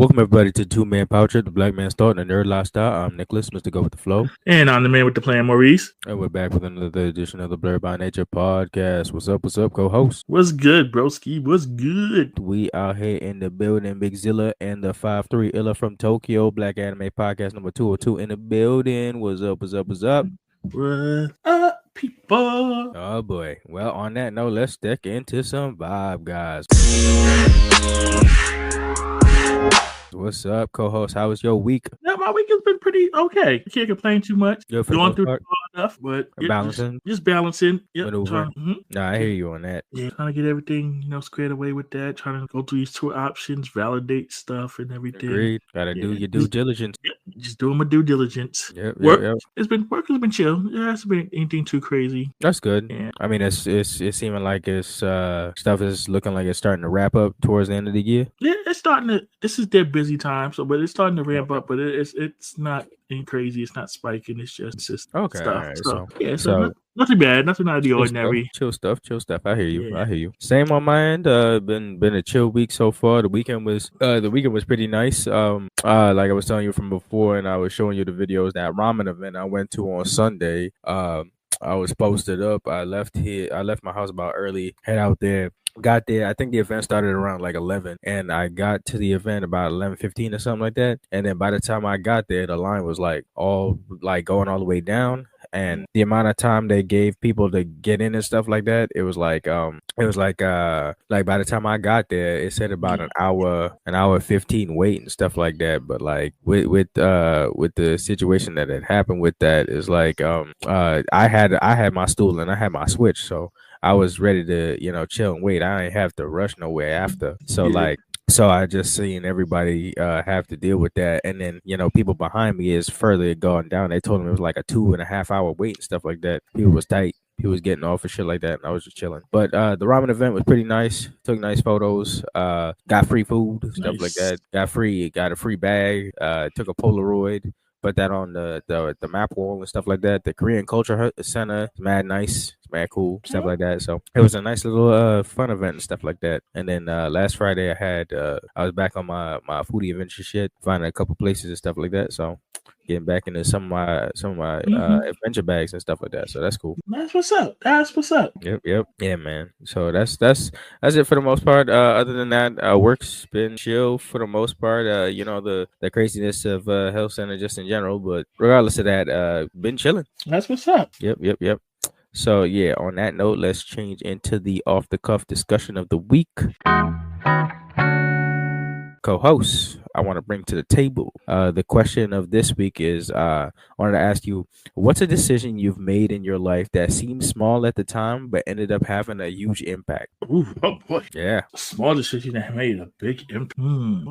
Welcome everybody to Two Man Power Trip, the Black Man's Thought and the Nerd Lifestyle. I'm Nicholas, Mr. Go with the Flow. And I'm the man with the plan, Maurice. And we're back with another edition of the Blerd By Nature Podcast. What's up, co-host? What's good, broski? What's good? We out here in the building, Big Zilla and the 5'3" Illa from Tokyo, Black Anime Podcast number 202 in the building. What's up? What up, people? Oh boy. Well, on that note, let's stick into some vibe, guys. What's up, co-host? How was your week? Yeah, my week has been pretty okay. I can't complain too much. Going through stuff, but balancing. Just balancing. Yep. I hear you on that. Yeah, trying to get everything, squared away with that. Trying to go through these tour options, validate stuff and everything. Agreed. Gotta do your due diligence. Yep. Just doing my due diligence. Yep. Work has been chill. Yeah, it's been anything too crazy. That's good. Yeah. I mean, it's seeming like it's stuff is looking like it's starting to wrap up towards the end of the year. Yeah, it's starting to. This is their busy time, but it's starting to ramp up. But it's not any crazy. It's not spiking. It's just okay. stuff. Right. So nothing bad. Nothing out of the ordinary. Chill stuff. I hear you. Same on my end. Been a chill week so far. The weekend was pretty nice. Like I was telling you from before, and I was showing you the videos, that ramen event I went to on Sunday. I was posted up. I left my house about early, head out there. Got there, I think the event started around like 11, and I got to the event about 11:15 or something like that. And then by the time I got there, the line was like going all the way down. And the amount of time they gave people to get in and stuff like that, it was like by the time I got there, it said about an hour 15 wait and stuff like that. But like with the situation that had happened with that, is like I had my stool and I had my Switch, so I was ready to, chill and wait. I didn't have to rush nowhere after. So I just seen everybody have to deal with that. And then, people behind me is further gone down. They told them it was like a 2.5 hour wait and stuff like that. People was tight. He was getting off and shit like that, and I was just chilling. But the ramen event was pretty nice. Took nice photos. Got free food, stuff like that. Got a free bag. Took a Polaroid. Put that on the map wall and stuff like that. The Korean Culture Center is mad nice. It's mad cool, stuff like that. So it was a nice little fun event and stuff like that. And then last Friday I was back on my foodie adventure shit, finding a couple places and stuff like that. So getting back into some of my adventure bags and stuff like that. So that's cool. That's what's up. Yep. Yeah, man. So that's it for the most part. Other than that, work's been chill for the most part. The craziness of health center just in general, but regardless of that, been chilling. That's what's up. Yep. So yeah, on that note, let's change into the off the cuff discussion of the week. Co-hosts, I want to bring to the table. The question of this week is, I wanted to ask you, what's a decision you've made in your life that seemed small at the time, but ended up having a huge impact? Ooh, oh boy. Yeah. A small decision that made a big impact.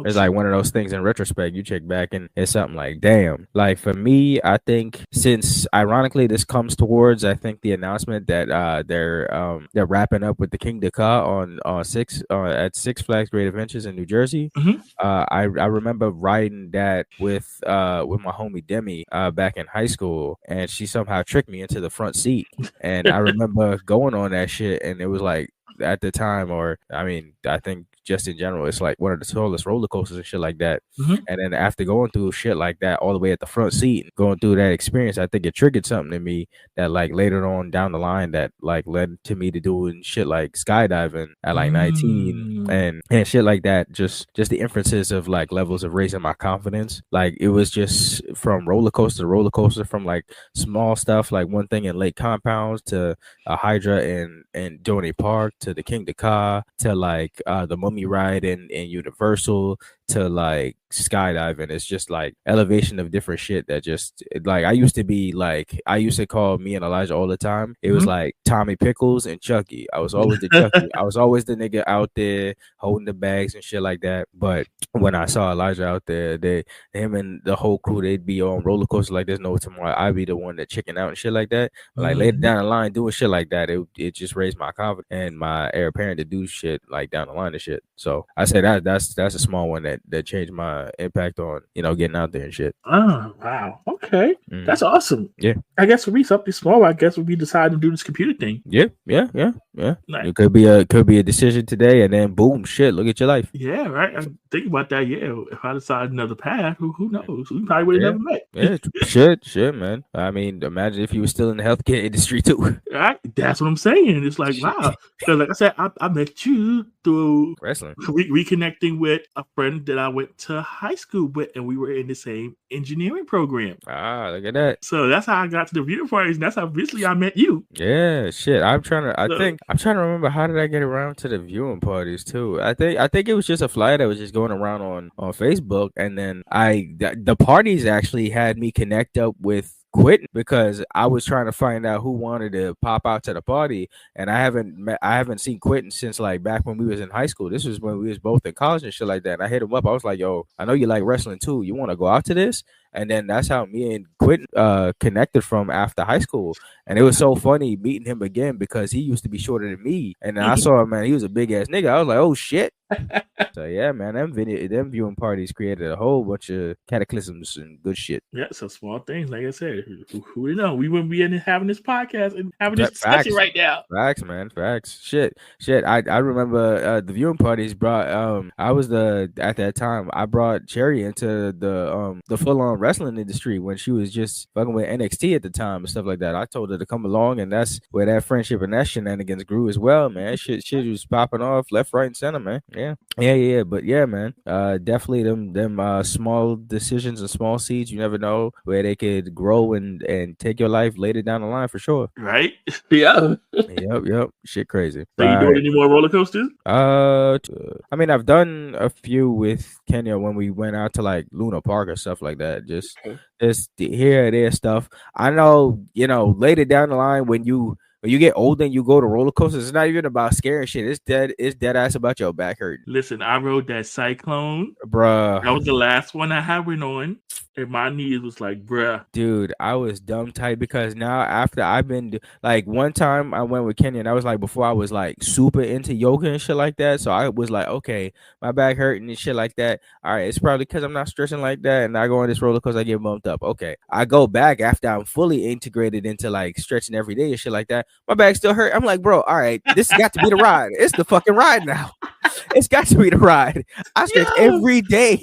It's like one of those things in retrospect, you check back and it's something like, damn. Like for me, I think since ironically this comes towards, I think the announcement that they're wrapping up with the King Dakar at Six Flags Great Adventures in New Jersey. Mm-hmm. I remember riding that with my homie Demi back in high school, and she somehow tricked me into the front seat. And I remember going on that shit, and it was like at the time, I think just in general, it's like one of the tallest roller coasters and shit like that. Mm-hmm. And then after going through shit like that all the way at the front seat, going through that experience, I think it triggered something in me that like later on down the line that like led to me to doing shit like skydiving at like 19 and shit like that. Just the inferences of like levels of raising my confidence. Like it was just from roller coaster to roller coaster, from like small stuff like one thing in Lake Compounds to a Hydra in Dorney Park to the King Dakar to like the Mummy ride in Universal to like skydiving. It's just like elevation of different shit that just like I used to call me and Elijah all the time. It was like Tommy Pickles and Chucky. I was always the Chucky. I was always the nigga out there holding the bags and shit like that. But when I saw Elijah out there, him and the whole crew, they'd be on roller coasters like there's no tomorrow. I'd be the one that chicken out and shit like that. Like later down the line doing shit like that, it just raised my confidence and my heir apparent to do shit like down the line and shit. So I say that's a small one that that changed my impact on getting out there and shit. Oh wow, okay, that's awesome. Yeah, I guess for me something small. I guess would be deciding to do this computer thing. Yeah. Nice. It could be a decision today, and then boom, shit. Look at your life. Yeah, right. I think about that. Yeah, if I decide another path, who knows? We probably would have never met. Yeah, shit, man. I mean, imagine if you were still in the healthcare industry too. Right, that's what I'm saying. It's like wow, because like I said, I met you through Wrestling. Reconnecting with a friend that I went to high school with, and we were in the same engineering program. Ah, look at that. So that's how I got to the viewing parties, and that's how eventually I met you. Yeah, shit. I'm trying to remember how did I get around to the viewing parties too. I think it was just a flyer that was just going around on Facebook, and then the parties actually had me connect up with Quentin because I was trying to find out who wanted to pop out to the party, and I haven't seen Quentin since like back when we was in high school. This was when we was both in college and shit like that. And I hit him up. I was like, "Yo, I know you like wrestling too. You want to go out to this?" And then that's how me and Quentin connected from after high school. And it was so funny meeting him again because he used to be shorter than me. And then I saw him, man, he was a big ass nigga. I was like, oh shit. So yeah, man, them viewing parties created a whole bunch of cataclysms and good shit. Yeah, so small things. Like I said, who would know? We wouldn't be having this podcast and having this discussion right now. Facts, man. Facts. Shit. I remember the viewing parties brought I was at that time I brought Cherry into the full on wrestling industry when she was just fucking with NXT at the time and stuff like that. I told her to come along, and that's where that friendship and that shenanigans grew as well, man. Shit was popping off left, right, and center, man. Yeah. But yeah, man. Definitely them small decisions and small seeds. You never know where they could grow and take your life later down the line for sure. Right? Yeah. Yep. Shit crazy. So you doing any more roller coasters? I mean, I've done a few with Kenya when we went out to like Luna Park or stuff like that. Just here and there stuff. I know, later down the line when you get older and you go to roller coasters, it's not even about scaring shit. It's dead ass about your back hurting. Listen, I rode that Cyclone. Bruh. That was the last one I had went on. And my knees was like, bruh. Dude, I was dumb tight because now after I've been, like, one time I went with Kenya, and that was, like, before I was, like, super into yoga and shit like that. So I was like, okay, my back hurting and shit like that. All right, it's probably because I'm not stretching like that, and I go on this roller coaster, I get bumped up. Okay, I go back after I'm fully integrated into, like, stretching every day and shit like that. My back still hurt. I'm like, bro, all right, this has got to be the ride. It's the fucking ride now. It's got to be the ride. I stretch every day.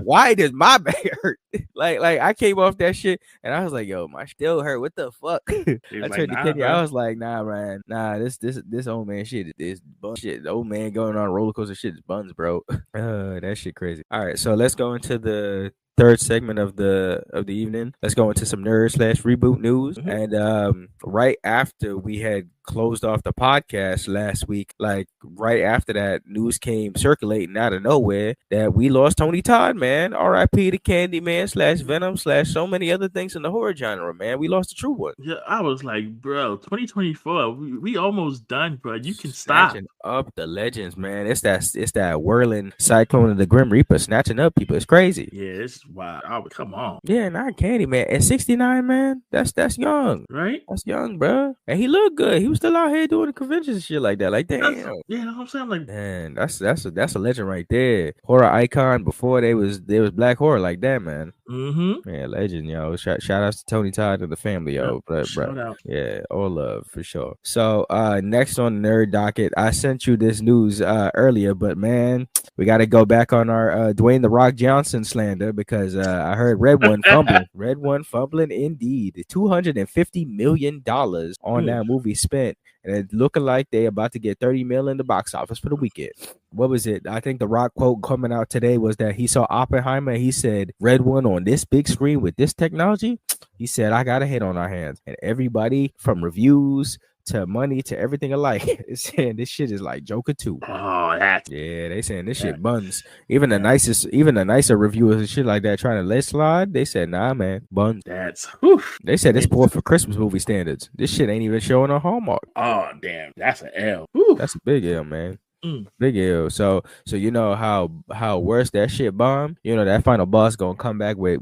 Why does my back hurt? Like I came off that shit and I was like, yo, my still hurt. What the fuck? I turned to Kenya. I was like, nah, man. Nah, this old man shit is bun shit. The old man going on roller coaster shit is buns, bro. That shit crazy. All right, so let's go into the third segment of the evening. Let's go into some nerd/reboot news. And right after we had closed off the podcast last week, like right after that, news came circulating out of nowhere that we lost Tony Todd, man. R.I.P. to Candyman /Venom/ so many other things in the horror genre, man. We lost the true one. Yeah, I was like, bro, 2024, we almost done, bro. You can stop. Snatching up the legends, man. It's that whirling cyclone of the Grim Reaper snatching up people. It's crazy. Yeah, it's wild. Oh, come on. Yeah, not Candyman. At 69, man, that's young. Right? That's young, bro. And he looked good. He was still out here doing the conventions and shit like that. Like, damn. Yeah, you know what I'm saying? Like, man, that's a legend right there. Horror icon before there was black horror like that, man. Yeah, legend, yo. Shout outs to Tony Todd and the family, yo. Shout out. Yeah, all love for sure. So next on the nerd docket, I sent you this news earlier, but man, we got to go back on our Dwayne The Rock Johnson slander because I heard Red One fumbling. Red One fumbling indeed. $250 million on that movie spent. And it's looking like they about to get 30 million in the box office for the weekend. What was it? I think the Rock quote coming out today was that he saw Oppenheimer. And he said, Red One on this big screen with this technology. He said, I got a hit on our hands. And everybody from reviews to money to everything alike is saying this shit is like Joker 2. Oh, that. Yeah, they saying this shit buns. Even the nicer reviewers and shit like that trying to let slide, they said, nah, man, buns. That's They said it's poor for Christmas movie standards. This shit ain't even showing on Hallmark. Oh, damn. That's an L. That's a big L, man. Big L. So you know how worse that shit bomb. You know that final boss gonna come back with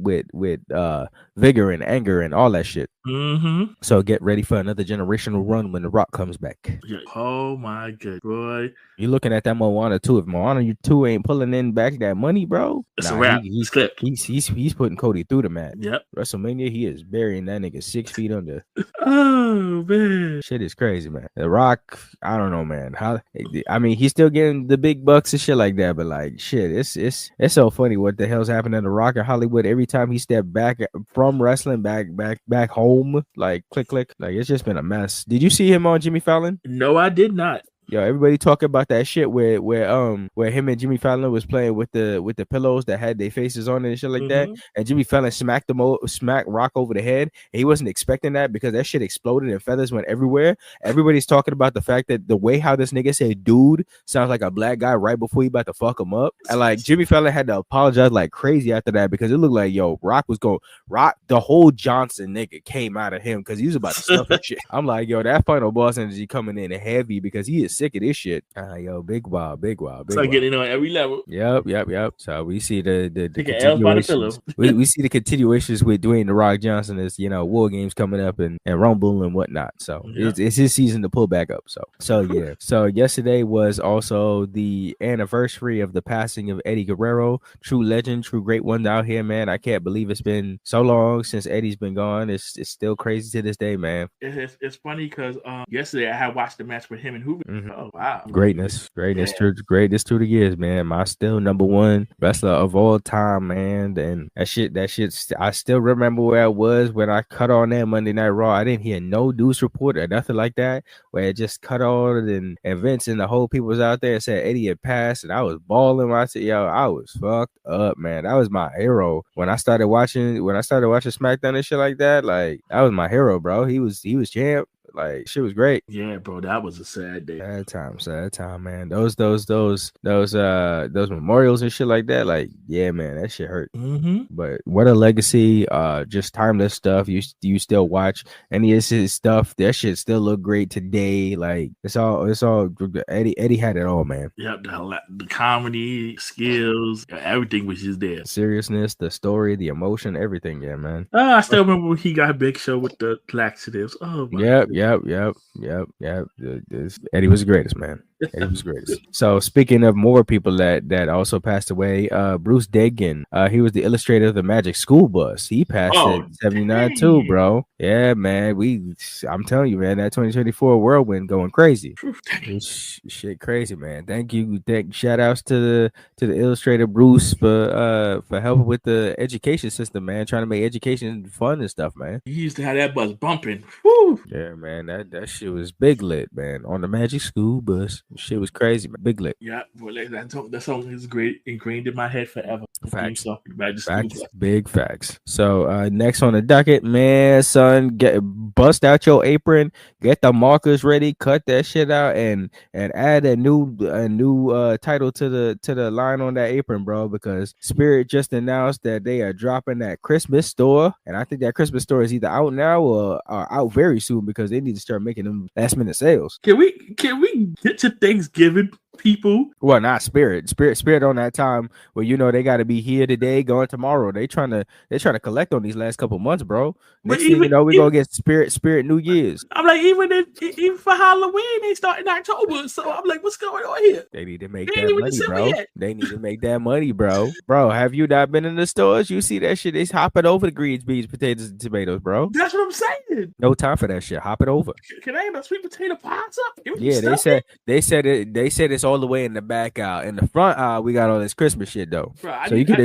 vigor and anger and all that shit. Mm-hmm. So get ready for another generational run when The Rock comes back. Yeah. Oh my god, boy. You're looking at that Moana 2. If Moana 2 ain't pulling in back that money, bro, it's a wrap. He's putting Cody through the mat. Yep. WrestleMania, he is burying that nigga 6 feet under. Oh man, shit is crazy, man. The Rock, I don't know, man. He's still getting the big bucks and shit like that, but like, shit, it's so funny what the hell's happening to The Rock in Hollywood. Every time he stepped back from wrestling back home, like click, like it's just been a mess. Did you see him on Jimmy Fallon? No, I did not. Yo, everybody talking about that shit where him and Jimmy Fallon was playing with the pillows that had their faces on it and shit like that, and Jimmy Fallon smacked Rock over the head, and he wasn't expecting that because that shit exploded and feathers went everywhere. Everybody's talking about the fact that the way how this nigga said "dude" sounds like a black guy right before he about to fuck him up, and like Jimmy Fallon had to apologize like crazy after that because it looked like Rock the whole Johnson nigga came out of him because he was about to stuff that shit. I'm like, that final boss energy coming in heavy because he is sick of this shit. Big wild. So getting on every level. Yep. So we see the continuations. we see the continuations with Dwayne The Rock Johnson as War Games coming up and Rumble and whatnot. So it's his season to pull back up. So yeah. So yesterday was also the anniversary of the passing of Eddie Guerrero, true legend, true great one out here, man. I can't believe it's been so long since Eddie's been gone. It's still crazy to this day, man. It's funny because yesterday I had watched the match with him and Hoover. Mm-hmm. Oh wow, greatness through the years, man. My still number one wrestler of all time, man. And that shit I still remember where I was when I cut on that Monday Night Raw. I didn't hear no news report or nothing like that where it just cut on and Vince and the whole people was out there and said Eddie had passed, and I was bawling when I said, I was fucked up, man. That was my hero when I started watching SmackDown and shit like that. Like, that was my hero, bro. He was champ. Like, shit was great. Yeah, bro, that was a sad day. Sad time, man. Those memorials and shit like that. Like, yeah, man, that shit hurt. Mm-hmm. But what a legacy. Just timeless stuff. You still watch any of his stuff? That shit still look great today. Like, it's all Eddie had it all, man. Yep, the comedy skills, everything was just there. Seriousness, the story, the emotion, everything. Yeah, man. I still remember when he got Big Show with the laxatives. Oh my. Yep. Eddie was the greatest, man. Eddie was the greatest. So speaking of more people that also passed away, Bruce Dagan, he was the illustrator of the Magic School Bus. He passed at 79 too, bro. Yeah, man. I'm telling you, man, that 2024 whirlwind going crazy. Shit crazy, man. Thank you. Shout outs to the illustrator Bruce for helping with the education system, man. Trying to make education fun and stuff, man. He used to have that bus bumping. Woo! Yeah, man. That shit was big lit, man. On the Magic School Bus. Shit was crazy, man. Big lit. Yeah, well, that song is great, ingrained in my head forever. Facts. Big facts. So next on the docket, man, son, bust out your apron, get the markers ready, cut that shit out, and add a new title to the line on that apron, bro. Because Spirit just announced that they are dropping that Christmas store, and I think that Christmas store is either out now or out very soon because they need to start making them last minute sales. Can we get to Thanksgiving, people? Well, not Spirit on that time where they got to be here today, going tomorrow. They trying to collect on these last couple months, bro. Next thing you know, we gonna get Spirit New Year's. I'm like, even for Halloween, they start in October. So I'm like, what's going on here? They need to make that money, bro. They need to make that money, bro. Bro, have you not been in the stores? You see that shit? They hopping over the greens, beans, potatoes, and tomatoes, bro. That's what I'm saying. No time for that shit. Hop it over. Can I have a sweet potato pasta? Yeah, they said it's all the way in the back aisle. In the front aisle, we got all this Christmas shit though. Bro, you can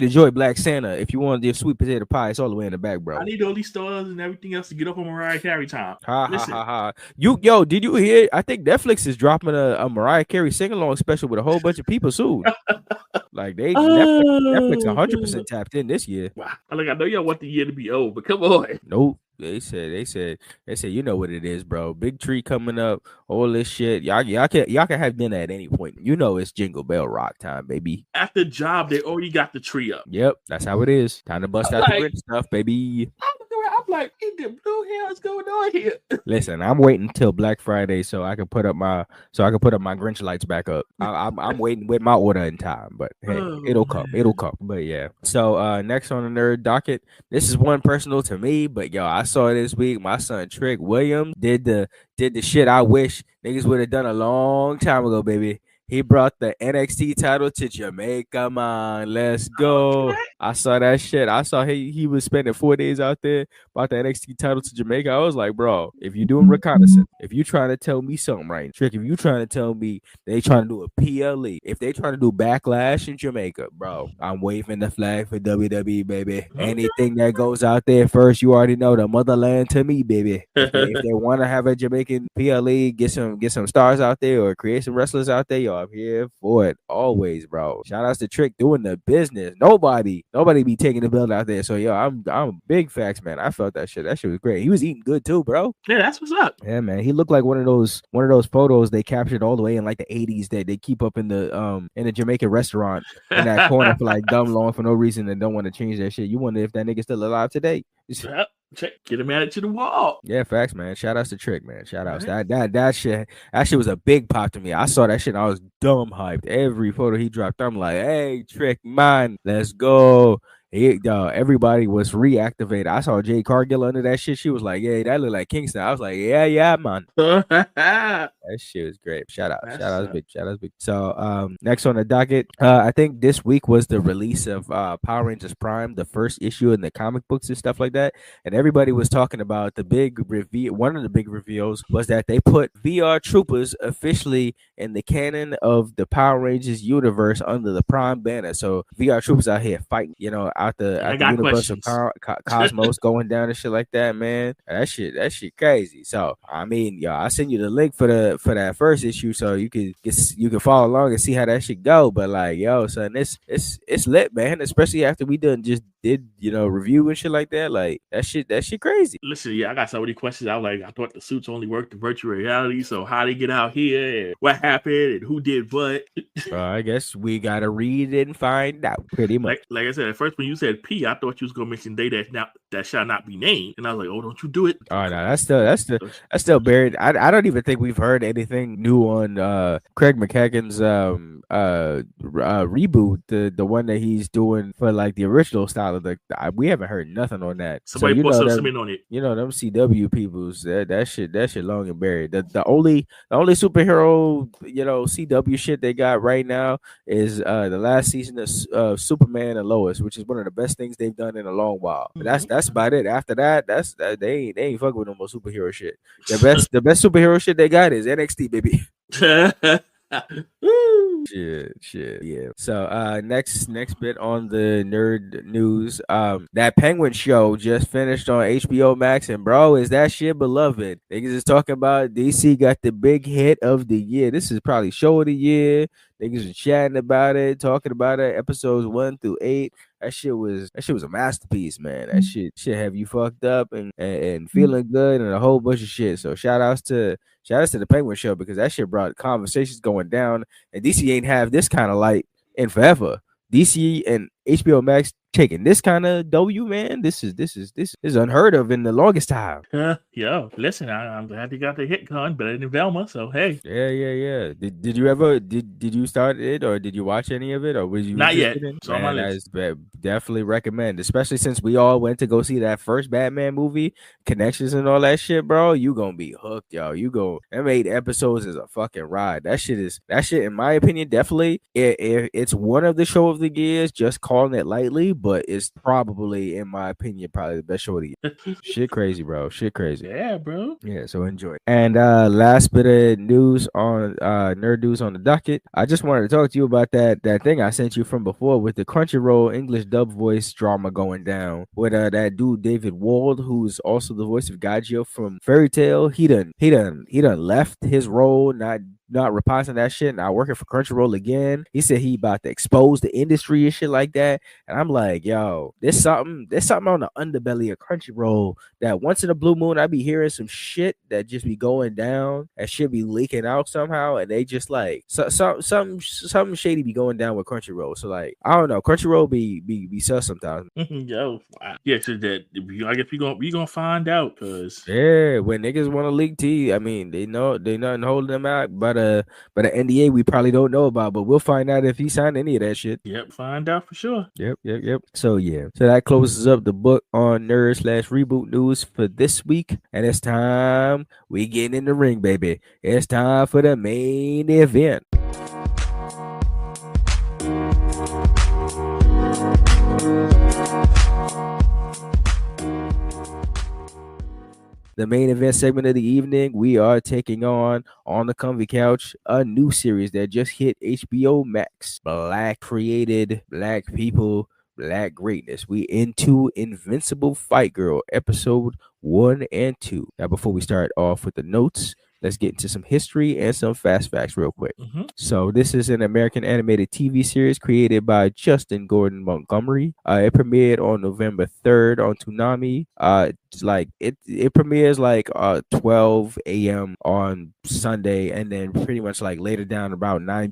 enjoy Black Santa if you want your sweet potato pie. It's all the way in the back, bro. I need all these stores and everything else to get up on Mariah Carey time. Ha. Did you hear? I think Netflix is dropping a Mariah Carey sing along special with a whole bunch of people soon. Like Netflix 100% tapped in this year. Wow. Like, I know y'all want the year to be over, but come on. Nope. They said, you know what it is, bro. Big tree coming up, all this shit. Y'all can have dinner at any point. You know it's Jingle Bell Rock time, baby. After Job, they already got the tree up. Yep, that's how it is. Time to bust out the Grinch stuff, baby. I'm like, what the blue hell is going on here? Listen, I'm waiting till Black Friday so I can put up my Grinch lights back up. I'm waiting with my order in time, but hey, it'll come. But yeah. So next on the nerd docket, this is one personal to me, but yo, I saw this week my son Trick Williams did the shit I wish niggas would have done a long time ago, baby. He brought the NXT title to Jamaica, man. Let's go. Okay. I saw that shit. I saw he was spending 4 days out there, brought the NXT title to Jamaica. I was like, bro, if you're doing reconnaissance, if you're trying to tell me something right, Trick, if you're trying to tell me they trying to do a PLE, if they trying to do Backlash in Jamaica, bro, I'm waving the flag for WWE, baby. Okay. Anything that goes out there first, you already know the motherland to me, baby. If they want to have a Jamaican PLE, get some stars out there or create some wrestlers out there, yo, I'm here for it always, bro. Shout outs to Trick doing the business. Nobody be taking the belt out there. So yo, I'm big facts, man. I felt that shit. That shit was great. He was eating good too, bro. Yeah, that's what's up. Yeah, man. He looked like one of those photos they captured all the way in like the 80s that they keep up in the Jamaican restaurant in that corner for like dumb long for no reason and don't want to change that shit. You wonder if that nigga's still alive today. Yep. Get him added to the wall. Yeah, facts, man. Shout outs to Trick, man. Shout outs. Right. That shit was a big pop to me. I saw that shit and I was dumb hyped. Every photo he dropped, I'm like, hey, Trick, man, let's go. Everybody was reactivated. I saw Jay Cargill under that shit. She was like, yeah, that look like Kingston. I was like, yeah, man. That shit was great. Shout out, big. So next on the docket, I think this week was the release of Power Rangers Prime, the first issue in the comic books and stuff like that. And everybody was talking about the big reveal. One of the big reveals was that they put VR Troopers officially in the canon of the Power Rangers universe under the Prime banner. So VR Troopers out here fighting, out the universe of Cosmos going down and shit like that, man. That shit crazy. So I mean, yo, I send you the link for that first issue so you can follow along and see how that shit go. But like, yo, son, it's lit, man. Especially after we did review and shit like that. Like that shit crazy. Listen, yeah, I got so many questions. I thought the suits only worked in virtual reality. So how they get out here and what happened and who did what? I guess we gotta read it and find out pretty much. Like I said, at first when you said P, I thought you was gonna mention they that shall not be named, and I was like, oh, don't you do it? Oh no, that's still buried. I don't even think we've heard anything new on Craig McKagan's reboot, the one that he's doing for like the original style of we haven't heard nothing on that. Somebody put something on it. Them CW peoples, that shit long and buried. The only superhero CW shit they got right now is the last season of Superman and Lois, which is one of the best things they've done in a long while. But that's about it. After that, they ain't fucking with no more superhero shit. The best superhero shit they got is NXT, baby. Shit, yeah. So next bit on the nerd news. That Penguin show just finished on HBO Max, and bro, is that shit beloved? Niggas is talking about DC got the big hit of the year. This is probably show of the year. Niggas are chatting about it, talking about it. Episodes 1 through 8. That shit was a masterpiece, man. That shit have you fucked up and feeling good and a whole bunch of shit. So shout outs to the Penguin show because that shit brought conversations going down, and DC ain't have this kind of light in forever. DC and HBO Max taking this kind of W, man. This is unheard of in the longest time. Yo, listen, I'm glad they got the hit gun better than Velma. So hey, yeah. Did you ever did you start it or did you watch any of it or was you not yet? It's on my list. Definitely recommend, especially since we all went to go see that first Batman movie, Connections and all that shit, bro. You gonna be hooked, yo. Them 8 episodes is a fucking ride. That shit, in my opinion, definitely. It's one of the show of the years. Just calling it lightly, but it's probably, in my opinion, probably the best show of the year. Shit crazy, bro. Shit crazy. Yeah, bro. Yeah, so enjoy. And last bit of news on nerd news on the docket. I just wanted to talk to you about that thing I sent you from before with the Crunchyroll English dub voice drama going down with that dude David Wald, who's also the voice of Gajio from Fairy Tail. He done left his role, not not reprising that shit, now working for Crunchyroll again. He said he about to expose the industry and shit like that. And I'm like, yo, there's something on the underbelly of Crunchyroll that once in a blue moon I be hearing some shit that just be going down and shit be leaking out somehow, and they just like something shady be going down with Crunchyroll. So like, I don't know, Crunchyroll be sus sometimes. Yo, wow. Yeah, so that I guess we gonna find out, cause yeah, when niggas want to leak tea, I mean, they know they nothing holding them out, but an NDA we probably don't know about, but we'll find out if he signed any of that shit. Yep, find out for sure. Yep. So yeah, so that closes up the book on nerd/reboot news for this week, and it's time we get in the ring, baby. It's time for the main event. The main event segment of the evening, we are taking on the Comfy Couch, a new series that just hit HBO Max. Black created, Black people, Black greatness. We into Invincible Fight Girl, episode 1 and 2. Now, before we start off with the notes, let's get into some history and some fast facts real quick. So this is an American animated TV series created by Justin Gordon Montgomery. It premiered on November 3rd on Toonami. It premieres like 12 a.m. on Sunday, and then pretty much like later down about 9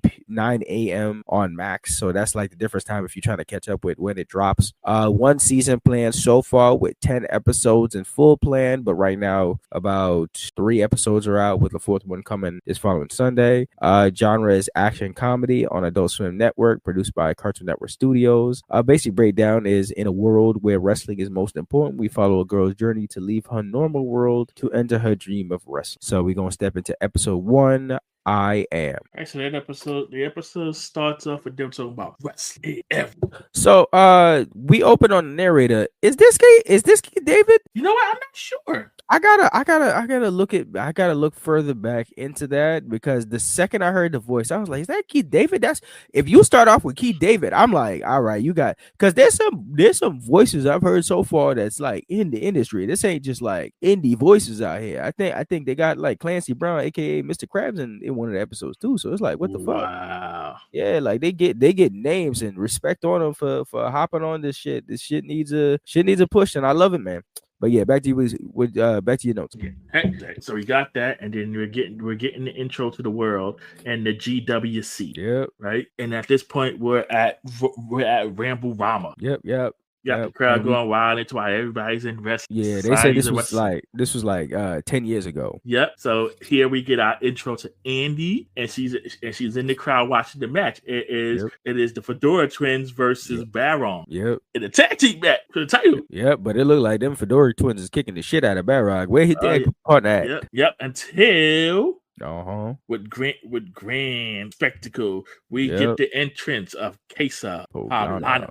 a.m. on Max. So that's like the difference time if you're trying to catch up with when it drops. One season planned so far with 10 episodes in full plan, but right now about 3 episodes are out, with the 4th one coming this following Sunday. Genre is action comedy on Adult Swim Network, produced by Cartoon Network Studios. Basic breakdown is: in a world where wrestling is most important, we follow a girl's journey to leave her normal world to enter her dream of wrestling. So we're gonna step into episode 1. I Am. All right, so the episode starts off with them talking about wrestling. So we open on the narrator. Is this kid David? You know what? I'm not sure. I gotta look further back into that, because the second I heard the voice, I was like, is that Keith David? That's, if you start off with Keith David, I'm like, all right, you got, because there's some voices I've heard so far that's like in the industry. This ain't just like indie voices out here. I think they got like Clancy Brown, aka Mr. Krabs, in one of the episodes too. So it's like, what the fuck? Wow. Yeah, like they get names and respect on them for hopping on this shit. This shit needs a push, and I love it, man. But yeah, back to you with back to your notes. Okay, so we got that, and then we're getting the intro to the world and the GWC. Yep. Right, and at this point we're at Ramble Rama. Yep. Got the crowd going wild. It's why everybody's in wrestling. Yeah, they say this was like 10 years ago. Yep. So here we get our intro to Andy, and she's in the crowd watching the match. It is the Fedora Twins versus Baron. Yep. In a tag team match for the title. Yep, but it looked like them Fedora Twins is kicking the shit out of Baron. Where he partner at? Yep. Until with grand spectacle, we get the entrance of Kesa.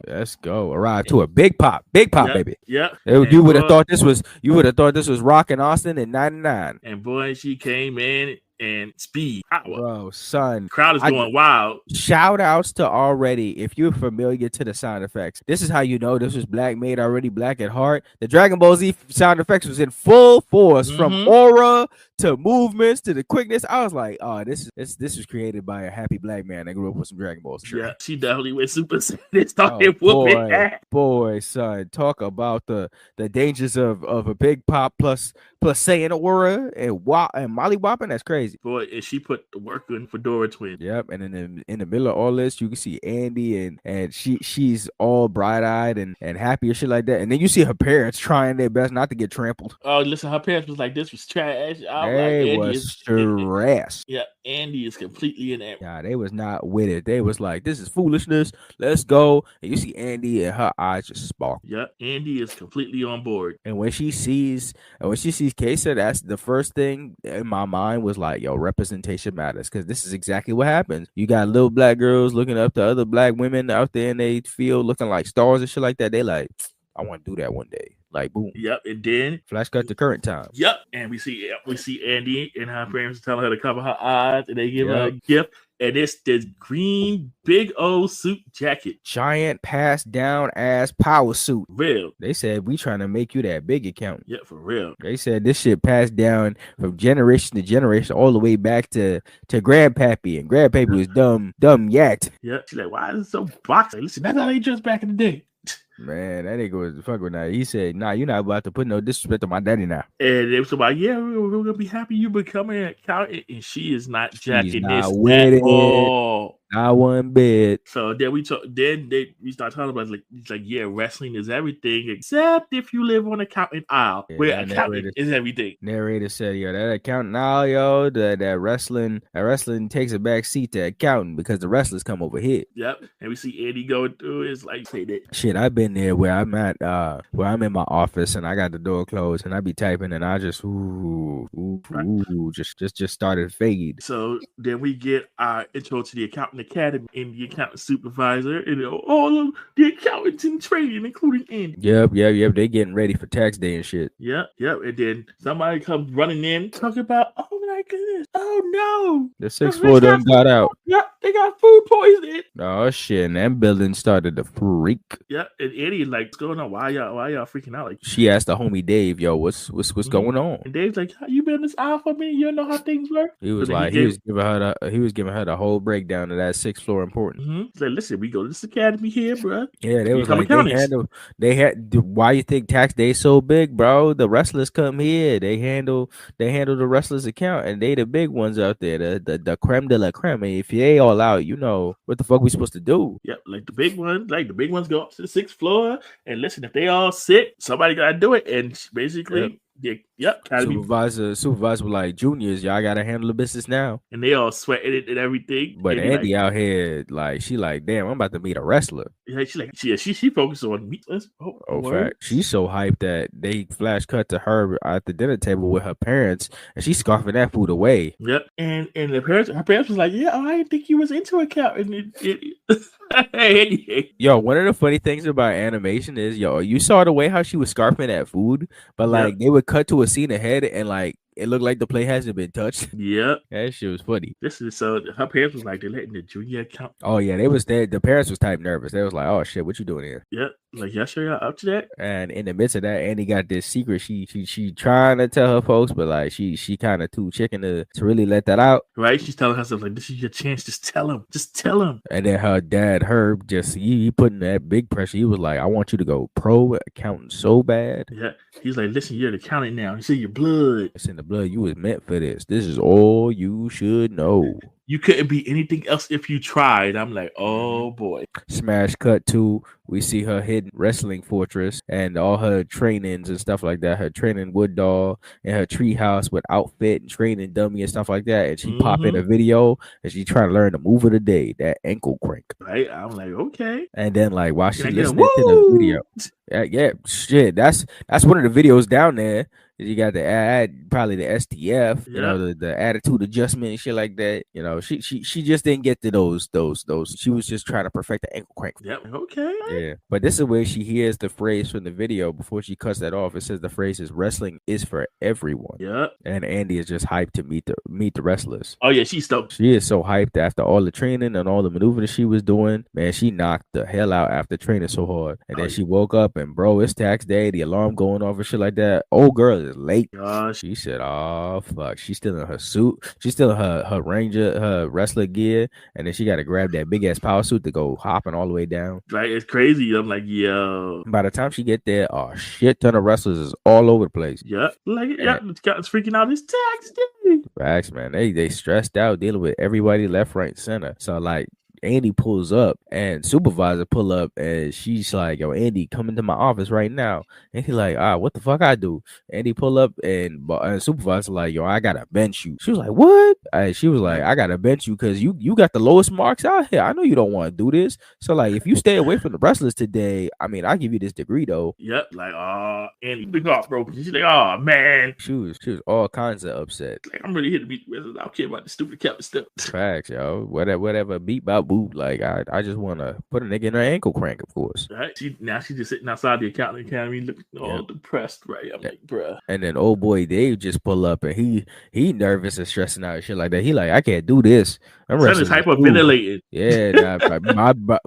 Let's go. Arrive to a big pop, baby. Yep. You would have thought this was Rock and Austin in '99. And boy, she came in and speed power. Bro, son, crowd is going wild. Shout outs to already, if you're familiar to the sound effects, this is how you know this was Black made already, Black at heart. The Dragon Ball Z sound effects was in full force, from aura to movements to the quickness. I was like, oh, this was created by a happy Black man that grew up with some Dragon Balls. Yeah, she definitely went Super Saiyan. Boy, son, talk about the dangers of a big pop plus Saiyan aura and Molly whopping. That's crazy. Boy, and she put the work in Fedora Twin. Yep, and then in the middle of all this, you can see Andy and she's all bright-eyed and happy and shit like that. And then you see her parents trying their best not to get trampled. Oh, listen, her parents was like, this was trash. They was trash. Yeah, Andy is completely in there. Yeah, they was not with it. They was like, this is foolishness. Let's go. And you see Andy and her eyes just sparkle. Yeah, Andy is completely on board. And when she sees Kesa, that's the first thing in my mind was like, yo, representation matters, because this is exactly what happens. You got little Black girls looking up to other Black women out there in they field looking like stars and shit like that. They like, I want to do that one day. Like boom. Yep, and then flash cut to current time. Yep, and we see Andy and her parents telling her to cover her eyes, and they give her a gift. And it's this green big old suit jacket. Giant passed down ass power suit. Real. They said we trying to make you that big accountant. Yeah, for real. They said this shit passed down from generation to generation all the way back to Grandpappy. And Grandpappy was dumb yacked. Yeah. She's like, why is it so boxy? Listen, that's how they dressed back in the day. Man, that nigga was fuck with that. He said, nah, you're not about to put no disrespect on my daddy now. And they was like, yeah, we're gonna be happy you becoming an accountant. And she is not jacking this at all. Not one bit. So then we start talking about it's like yeah, wrestling is everything except if you live on accountant aisle where accountant is everything. Narrator said, yo, that accountant aisle, yo, that wrestling takes a back seat to accountant because the wrestlers come over here. Yep. And we see Eddie going through it's like say that shit. I've been there where I'm at where I'm in my office and I got the door closed and I be typing and I just just started fade. So then we get our intro to the accountant academy and the accountant supervisor and all of the accountants in training, including Andy. Yep. They getting ready for tax day and shit. Yep. And then somebody comes running in talking about, oh my goodness, oh no, the 6th floor done got out. Yep, they got food poisoning. Oh shit, and that building started to freak. Yep, and Eddie like, what's going on? Why y'all freaking out? Like, she asked the homie Dave, yo, what's going on? And Dave's like, you been in this aisle for me? You don't know how things work? He was like, he was giving her the whole breakdown of that 6th floor importance. He's like, listen, we go to this academy here, bro. Yeah, they was like, they had. Why you think tax day so big, bro? The wrestlers come here, they handle the wrestlers account, and they the big ones out there, the creme de la creme. And if they all out, you know what the fuck we supposed to do? Yep, like the big ones go up to the 6th floor, and listen, if they all sick, somebody gotta do it, and basically. Yep. Supervisor was like, juniors, y'all gotta handle the business now. And they all sweating it and everything. But Andy out here, like, she like, damn, I'm about to meet a wrestler. Yeah, she focused on meat. Fact. She's so hyped that they flash cut to her at the dinner table with her parents, and she's scarfing that food away. Yep. And her parents was like, yeah, I didn't think you was into accounting. Yo, one of the funny things about animation is, yo, you saw the way how she was scarfing that food, but like they would cut to a scene ahead and like it looked like the plate hasn't been touched. Yep. That shit was funny. So her parents was like, they're letting the junior account. Oh yeah, the parents was type nervous. They was like, oh shit, what you doing here? Yep. Like, y'all sure y'all up to that? And in the midst of that, Andy got this secret. She trying to tell her folks, but like she kind of too chicken to really let that out. Right? She's telling herself like, this is your chance. Just tell him. And then her dad Herb just he putting that big pressure. He was like, I want you to go pro accountant so bad. Yeah. He's like, listen, you're the accountant now. It's in your blood. It's in the blood. You was meant for this. This is all you should know. You couldn't be anything else if you tried. I'm like, oh boy. Smash cut to, we see her hidden wrestling fortress and all her trainings and stuff like that. Her training wood doll and her treehouse with outfit and training dummy and stuff like that. And she pop in a video and she trying to learn the move of the day, that ankle crank. Right? I'm like, okay. And then like while she listening to the video, yeah, shit. That's one of the videos down there. You got the probably the STF, you know, the attitude adjustment and shit like that. You know, she just didn't get to those. She was just trying to perfect the ankle crank. Yep. Okay. Yeah. But this is where she hears the phrase from the video before she cuts that off. It says the phrase is wrestling is for everyone. Yep. And Andy is just hyped to meet the wrestlers. Oh yeah, she's stoked. She is so hyped after all the training and all the maneuvers she was doing. Man, she knocked the hell out after training so hard. And then she woke up and bro, it's tax day, the alarm going off and shit like that. Old girl is late. Gosh. She said, oh fuck, she's still in her suit, she's still in her ranger, her wrestler gear, and then she got to grab that big ass power suit to go hopping all the way down. Right, it's crazy. I'm like, yo. By the time she get there, oh shit ton of wrestlers is all over the place. Yep. Like it's freaking out. It's tax day. Facts, man. They stressed out dealing with everybody left, right, center. So like Andy pulls up and supervisor pull up and she's like, yo, Andy, come into my office right now. And he's like, what the fuck I do? Andy pull up and supervisor like, yo, I gotta bench you. She was like, what? She was like, I gotta bench you because you got the lowest marks out here. I know you don't want to do this. So like, if you stay away from the wrestlers today, I mean, I'll give you this degree though. Yep. Like, Andy, big off, bro. She's like, oh man. She was all kinds of upset. Like, I'm really here to beat the wrestlers. I don't care about the stupid cap stuff. Facts, yo. Whatever beat about boot. Like I just want to put a nigga in her ankle crank, of course. Right. She just sitting outside the accounting academy, looking all depressed. Right. I'm like, bruh. And then old boy Dave just pull up, and he nervous and stressing out and shit like that. He like, I can't do this. I'm Son is hyperventilating. Yeah,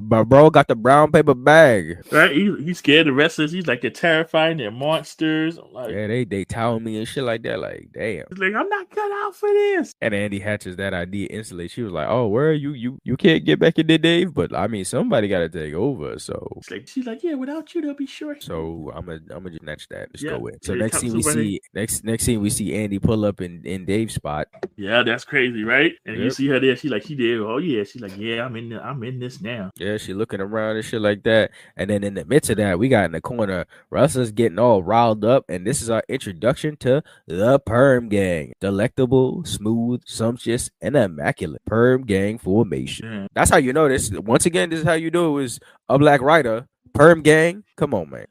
my bro got the brown paper bag. Right, he's scared of wrestlers. He's like, they're terrifying. They're monsters. I'm like, yeah, they tell me and shit like that. Like, damn. He's like, I'm not cut out for this. And Andy hatches that idea instantly. She was like, oh, where are you can't get back in there, Dave. But I mean, somebody got to take over. So she's like, yeah, without you, they'll be short. So I'm gonna just snatch that. Just go in. So Yeah, next scene we see Andy pull up in Dave's spot. Yeah, that's crazy, right? And you see her there. She did. Oh yeah. She's like, yeah, I'm in this now. Yeah, she looking around and shit like that. And then in the midst of that, we got in the corner, Russell's getting all riled up, and this is our introduction to the Perm Gang. Delectable, smooth, sumptuous, and immaculate Perm Gang formation. Yeah. That's how you know this. Once again, this is how you know it was a black writer. Perm Gang, come on, man.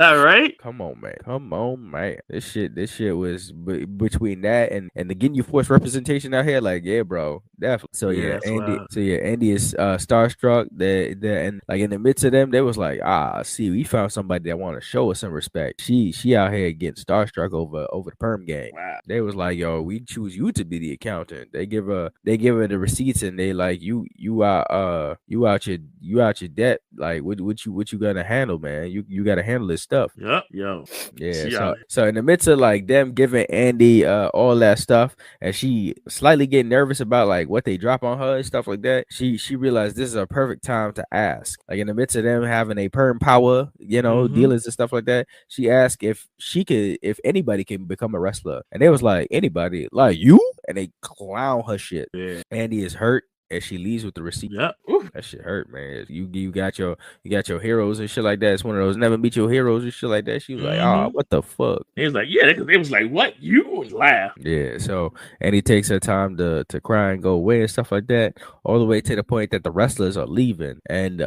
Right? Come on, man. This shit was between that and the Ginyu Force representation out here. Like, yeah, bro, definitely. So yeah, Andy is starstruck. And like in the midst of them, they was like, see, we found somebody that want to show us some respect. She out here getting starstruck over the Perm Gang. Wow. They was like, yo, we choose you to be the accountant. They give her the receipts, and they like, you out your debt. Like, what you gonna handle, man? You gotta handle this stuff. Yep, yo. Yeah. So in the midst of like them giving Andy all that stuff, and she slightly getting nervous about like what they drop on her and stuff like that, she realized this is a perfect time to ask. Like in the midst of them having a perm power, dealings and stuff like that, she asked if anybody can become a wrestler, and they was like, anybody, like you, and they clown her shit. Yeah. Andy is hurt. And she leaves with the receipt. Yep. That shit hurt, man. You got your heroes and shit like that. It's one of those never meet your heroes and shit like that. She was like, what the fuck? He was like, yeah, they was like, what? You would laugh. Yeah. So and he takes her time to cry and go away and stuff like that, all the way to the point that the wrestlers are leaving, and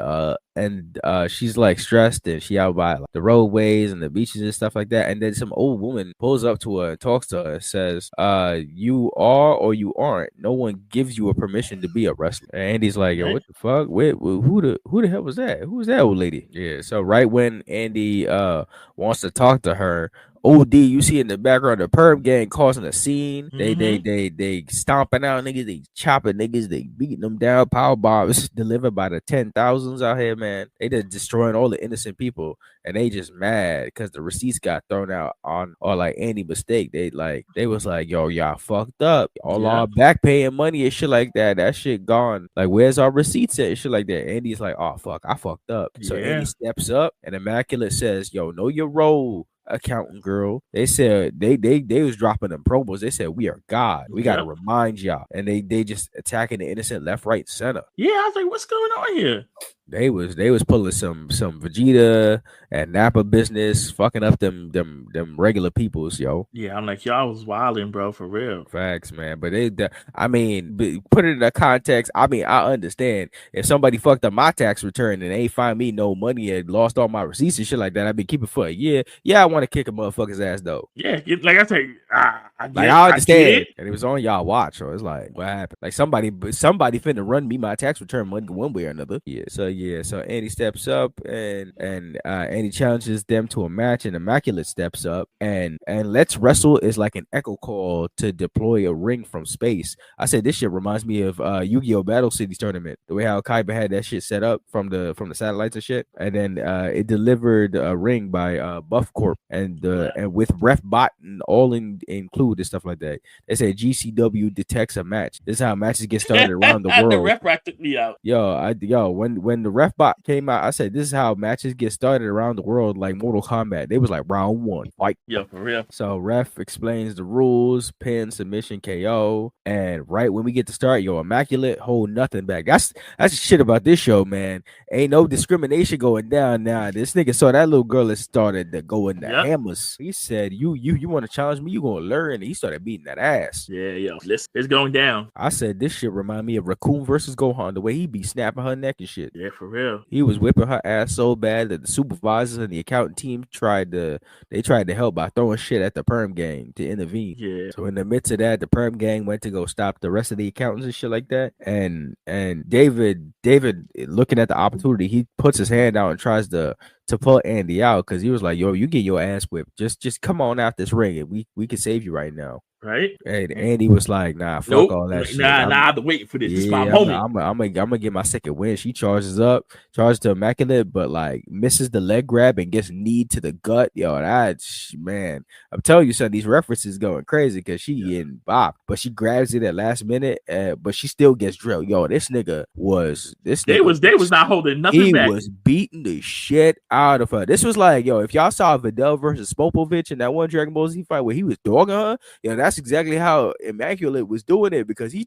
she's like stressed, and she out by like, the roadways and the beaches and stuff like that. And then some old woman pulls up to her and talks to her and says, you are or you aren't. No one gives you a permission to be a wrestler. And Andy's like, yo, what the fuck? Wait, who the hell was that? Who was that old lady? Yeah. So right when Andy wants to talk to her, OD, you see in the background the Perm Gang causing a scene. They stomping out niggas, they chopping niggas, they beating them down. Power bombs delivered by the 10,000s out here, man. They just destroying all the innocent people, and they just mad because the receipts got thrown out on or like Andy mistake. They was like, yo, y'all fucked up. All our back paying money and shit like that. That shit gone. Like, where's our receipts at? And shit like that. Andy's like, oh fuck, I fucked up. So Andy steps up, and Immaculate says, yo, know your role, accountant girl. They said they was dropping them promos. They said, we are God. We gotta remind y'all. And they just attacking the innocent left, right, center. Yeah, I was like, what's going on here? They was pulling some Vegeta and Nappa business, fucking up them regular peoples, yo. Yeah, I'm like, y'all was wilding, bro, for real. Facts, man. But put it in a context. I mean, I understand if somebody fucked up my tax return and they ain't find me no money and lost all my receipts and shit like that, I've been keeping for a year. Yeah, I want to kick a motherfucker's ass though. Yeah, like I say, I understand, and it was on y'all watch, so it's like, what happened? Like somebody finna run me my tax return money one way or another. So Andy steps up and Andy challenges them to a match, and Immaculate steps up and Let's Wrestle is like an echo call to deploy a ring from space. I said this shit reminds me of Yu-Gi-Oh! Battle Cities tournament, the way how Kaiba had that shit set up from the satellites and shit, and then it delivered a ring by Buff Corp and with Ref Bot and all included and stuff like that. They said GCW detects a match. This is how matches get started around the world. The ref bot took me out. When the Ref Bot came out, I said this is how matches get started around the world, like Mortal Kombat. They was like round one, fight. Yeah, for real. So Ref explains the rules: pin, submission, KO. And right when we get to start, Immaculate hold nothing back. That's the shit about this show, man. Ain't no discrimination going down now. This nigga saw that little girl that started to go in the hammers. He said, "You want to challenge me? You gonna learn minute, he started beating that ass. Yeah. It's going down. I said this shit remind me of Raccoon versus Gohan, the way he be snapping her neck and shit. Yeah, for real. He was whipping her ass so bad that the supervisors and the accounting team tried to help by throwing shit at the perm gang to intervene. Yeah. So in the midst of that, the perm gang went to go stop the rest of the accountants and shit like that. And David, looking at the opportunity, he puts his hand out and tries to pull Andy out because he was like, "Yo, you get your ass whipped. Just come on out this ring, and we can save you right now." Right? And Andy was like, "Nah, fuck all that shit. Nah, I've been waiting for this. This is my moment. I'm gonna get my second win." She charges to Immaculate, but like misses the leg grab and gets kneed to the gut. Yo, that's man. I'm telling you, son, these references going crazy because she getting bopped, but she grabs it at last minute, but she still gets drilled. Yo, this nigga was They was not holding nothing back. He was beating the shit out of her. This was like, yo, if y'all saw Vidal versus Popovich in that one Dragon Ball Z fight where he was dogging her, yo, that's exactly how Immaculate was doing it because he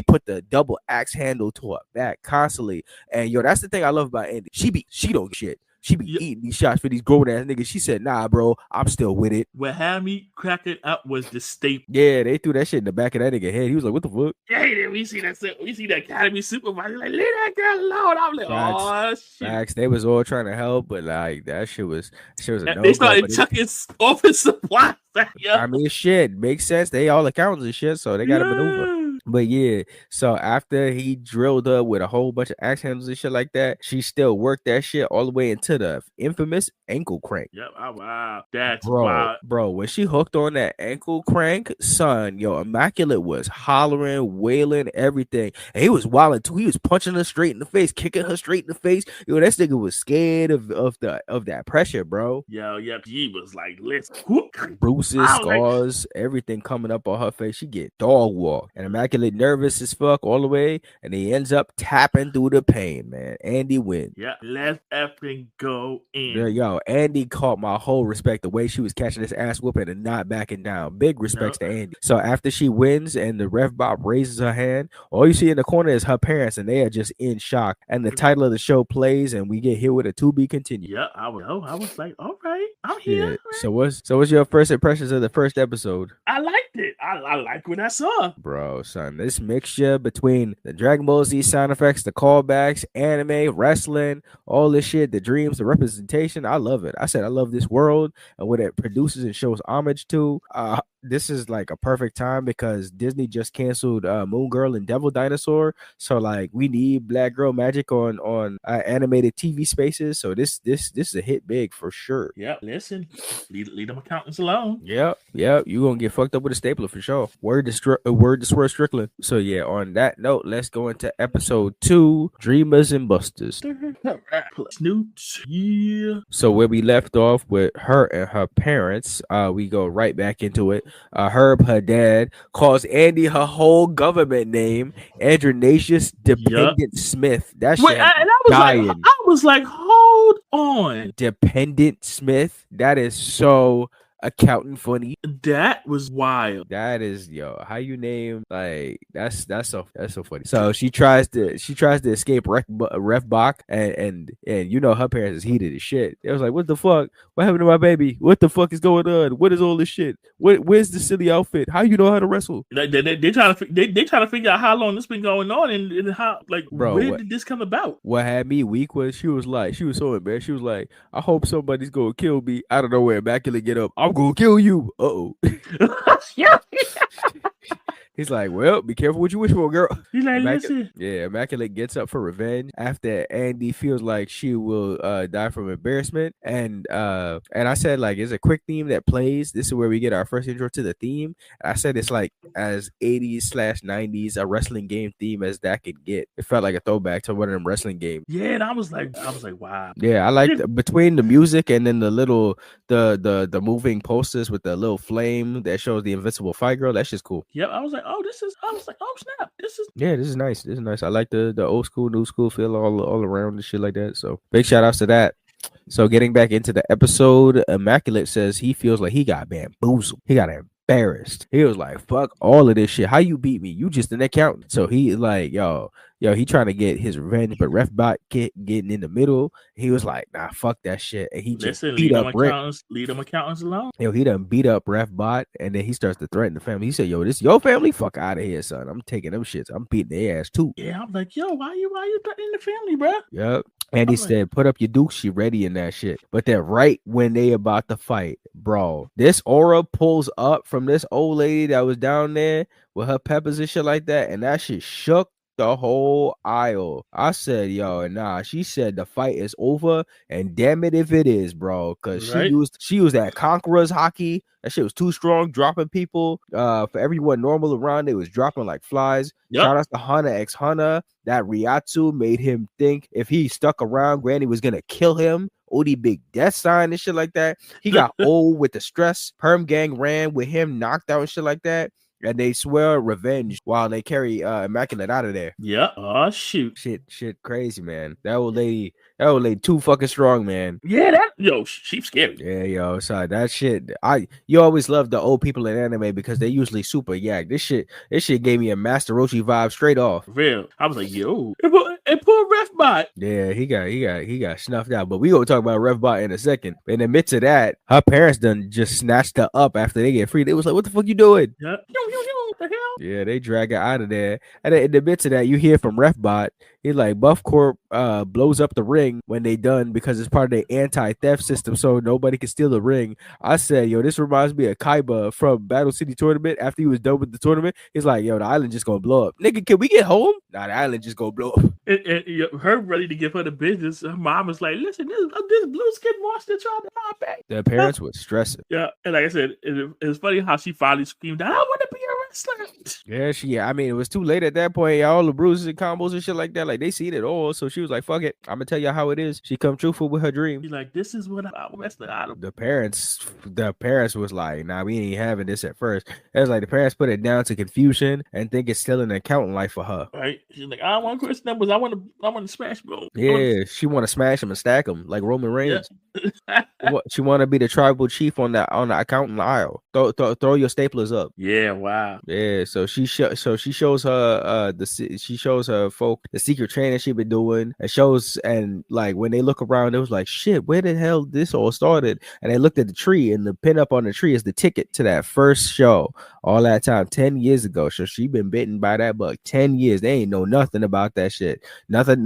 put the double axe handle to her back constantly. And yo, that's the thing I love about Andy. She don't shit. She be eating these shots for these grown ass niggas. She said, "Nah, bro, I'm still with it." What had me cracking up was the staple. Yeah, they threw that shit in the back of that nigga head. He was like, "What the fuck?" Yeah, we see the academy supervisor like, leave that girl alone. I'm like, oh shit. Facts. They was all trying to help, but like that shit was a no. They started chucking office supplies. I mean, shit makes sense. They all accountants and shit, so they got to maneuver. But yeah, so after he drilled her with a whole bunch of axe handles and shit like that, she still worked that shit all the way into the infamous ankle crank. Yep. Oh, wow. That's wild. Bro, when she hooked on that ankle crank, son, yo, Immaculate was hollering, wailing, everything. And he was wilding too. He was punching her straight in the face, kicking her straight in the face. Yo, that nigga was scared of that pressure, bro. Yo, yep. He was like, let's bruises, scars, everything coming up on her face. She get dog walk. And Immaculate nervous as fuck all the way, and he ends up tapping through the pain, man. Andy wins. Yeah, let's effing go in. There, yo, Andy caught my whole respect the way she was catching this ass whooping and not backing down. Big respects to Andy. So after she wins and the ref bop raises her hand, all you see in the corner is her parents, and they are just in shock. And the title of the show plays, and we get hit with a to be continued. Yeah, I was like, all right, I'm here. Yeah. So what's your first impressions of the first episode? I liked it. I like what I saw, bro. Son, this mixture between the Dragon Ball Z sound effects, the callbacks, anime, wrestling, all this shit, the dreams, the representation, I love it. I said I love this world and what it produces and shows homage to. This is like a perfect time because Disney just canceled Moon Girl and Devil Dinosaur, so like we need Black Girl Magic on animated TV spaces. So this is a hit big for sure. Yep. Listen, leave them accountants alone. Yep. You gonna get fucked up with a stapler for sure. Word to Swear Strickland. So yeah, on that note, let's go into episode 2, Dreamers and Busters. Yeah. So where we left off with her and her parents, we go right back into it. Herb, her dad, calls Andy her whole government name, Andronaceous Dependent Smith. That shit. I was like, hold on. Dependent Smith. That is so accountant funny. That was wild. That is, yo, how you name like that's so funny. So she tries to escape Ref Bach and you know her parents is heated as shit. It was like, what the fuck? What happened to my baby? What the fuck is going on? What is all this shit? Where's the silly outfit? How you know how to wrestle? They trying to figure out how long this been going on and how, like, bro, where did this come about? What had me weak was she was so embarrassed. She was like, I hope somebody's gonna kill me. I don't know where Immaculate get up. I'm gonna kill you. Uh-oh. He's like, well, be careful what you wish for, girl. He's like, listen. Yeah, Immaculate gets up for revenge after Andy feels like she will die from embarrassment. And I said, like, it's a quick theme that plays. This is where we get our first intro to the theme. And I said it's like as 80s/90s a wrestling game theme as that could get. It felt like a throwback to one of them wrestling games. Yeah, and I was like, wow. Yeah, I liked between the music and then the little the moving posters with the little flame that shows the Invincible Fight Girl. That's just cool. Yep, I was like, oh snap, this is nice. This is nice. I like the old school, new school feel all around and shit like that. So big shout outs to that. So getting back into the episode, Immaculate says he feels like he got bamboozled. He got embarrassed. He was like, fuck all of this shit. How you beat me? You just an accountant. So he like, yo, he trying to get his revenge, but RefBot getting in the middle. He was like, nah, fuck that shit. And he just beat up Rick. Leave them accountants alone. Yo, he done beat up RefBot, and then he starts to threaten the family. He said, yo, this your family? Fuck out of here, son. I'm taking them shits. I'm beating their ass too. Yeah, I'm like, yo, why you threatening the family, bro? Yep. And he said, put up your dukes, she ready in that shit. But then right when they about to fight, bro, this aura pulls up from this old lady that was down there with her peppers and shit like that, and that shit shook the whole aisle. I said, yo, nah. She said the fight is over, and damn it if it is, bro. Cause she used that Conqueror's hockey. That shit was too strong, dropping people. For everyone normal around, it was dropping like flies. Yep. Shout out to Hunter x Hunter. That Ryatsu made him think if he stuck around, Granny was gonna kill him. Odie big death sign and shit like that. He got old with the stress. Perm gang ran with him, knocked out and shit like that. And they swear revenge while they carry Immaculate out of there. Yeah. Oh shoot. Shit crazy, man. That old lady too fucking strong, man. Yeah, she's scary. Yeah, yo, so that shit. You always love the old people in anime because they usually super yak. This shit gave me a Master Roshi vibe straight off. Real. I was like, yo, and poor RefBot. Yeah, he got snuffed out. But we gonna talk about RefBot in a second. In the midst of that, her parents done just snatched her up after they get free. They was like, what the fuck you doing? Yeah. What the hell? Yeah, they drag her out of there. And in the midst of that, you hear from RefBot, he's like, Buff Corp blows up the ring when they done because it's part of their anti-theft system, so nobody can steal the ring. I said, yo, this reminds me of Kaiba from Battle City Tournament. After he was done with the tournament, he's like, yo, the island just gonna blow up. Nigga, can we get home? Nah, the island just gonna blow up. And her ready to give her the business. Her mom was like, listen, this blue skin monster trying to rob back. Their parents were stressing. Yeah, and like I said, it's funny how she finally screamed, I want to be a wrestler. Yeah, I mean, it was too late at that point. All the bruises and combos and shit like that, like they seen it all. So she was like, fuck it, I'm gonna tell y'all how it is. She come truthful with her dream. She's like, this is what I'm wrestling out of. The parents was like, nah, we ain't having this at first. It was like the parents put it down to confusion and think it's still an accountant life for her. Right? She's like, I don't want Chris numbers. I want to smash bro. Yeah, she want to smash them and stack them like Roman Reigns. Yeah. She want to be the tribal chief on the accountant aisle. Throw your staplers up. Yeah, wow. Yeah, so she shows her she shows her folk the secret training she been doing, and shows, and like when they look around, it was like, shit, where the hell this all started? And they looked at the tree, and the pin up on the tree is the ticket to that first show all that time 10 years ago. So she been bitten by that bug 10 years. They ain't know nothing about that shit. Nothing.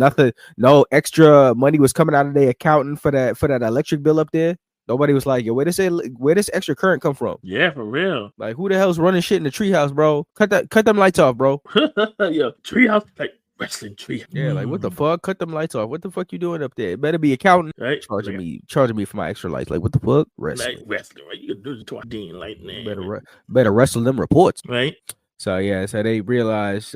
No extra money was coming out of their accountant for that electric bill up there. Nobody was like, yo, where this extra current come from? Yeah, for real. Like, who the hell's running shit in the treehouse, bro? Cut them lights off, bro. Yo, treehouse, like wrestling tree. Yeah, like what the fuck? Cut them lights off. What the fuck you doing up there? It better be accountant, right? Charging me for my extra lights. Like, what the fuck? Wrestling, right? You can do the 20 lightning. Better wrestle them reports, right? So yeah, so they realized